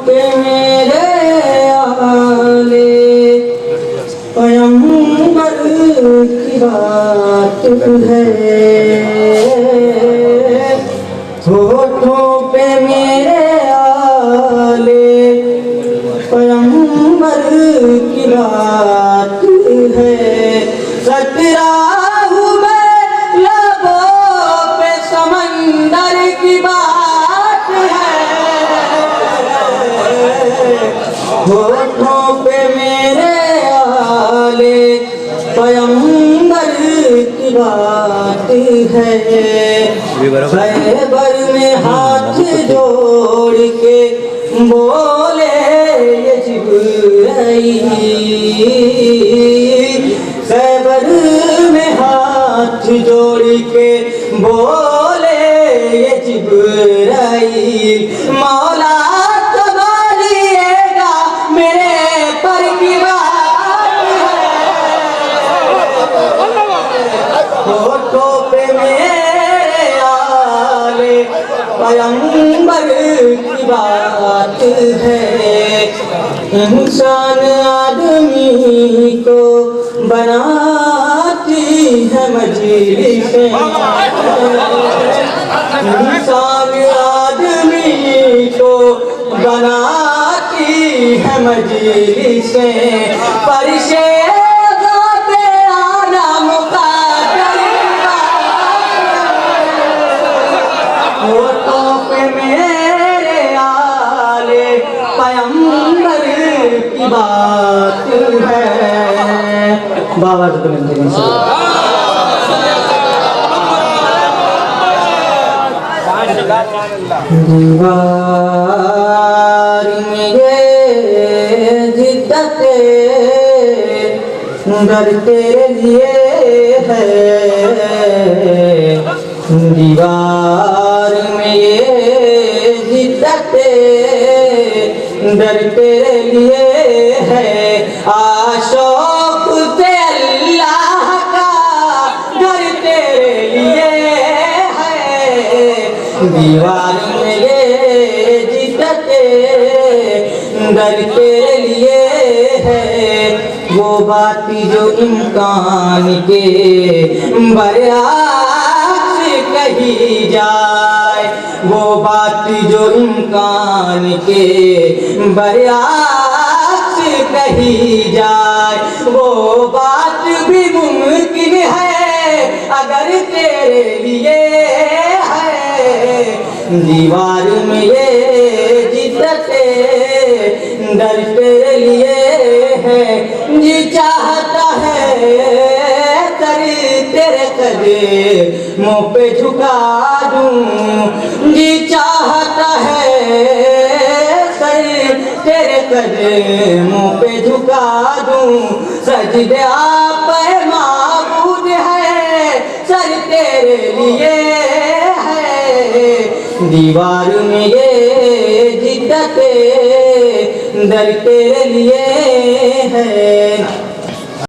पे मेरे आले पैगंबर की बात है, होठों पे मेरे आले पैगंबर की बात है, सतरा हुए लबों पे समंदर की बात है, होठों पे मेरे आले पैगंबर की बात है। खैबर में हाथ जोड़ के बोले ये जिब्राईल, खैबर में हाथ जोड़ के बोले ये जिब्राईल, मौला संभालिएगा मेरे पर की बात है, होठों पे मेरे आले पैगंबर की बात है। इंसान आदमी को बनाती है मजलिसें, इंसान आदमी को बनाती है मजलिसें, परिशे होठों पे मेरे आले पैगंबर की बात है। बाबा जी दीवार में ये जिद्दते डर तेरे लिए है, दीवार में ये जिद्दते डर तेरे लिए है, आशोक से अल्लाह का घर तेरे लिए है, दीवार में ये जिद्दते डर तेरे लिए है, वो बात जो इम्कान के बरआक्स कही जाए, वो बात जो इम्कान के बरआक्स कही जाए, वो बात भी मुमकिन है अगर तेरे लिए है, दीवार में ये जिद्दते डर तेरे लिए है, जी चाहता है सर तेरे कदमों पे झुका दूं, जी चाहता है सर तेरे कदमों पे झुका दूं, सजदे आप माबूद है सर तेरे लिए है, दीवार में ये जिद्दते डर तेरे लिए है।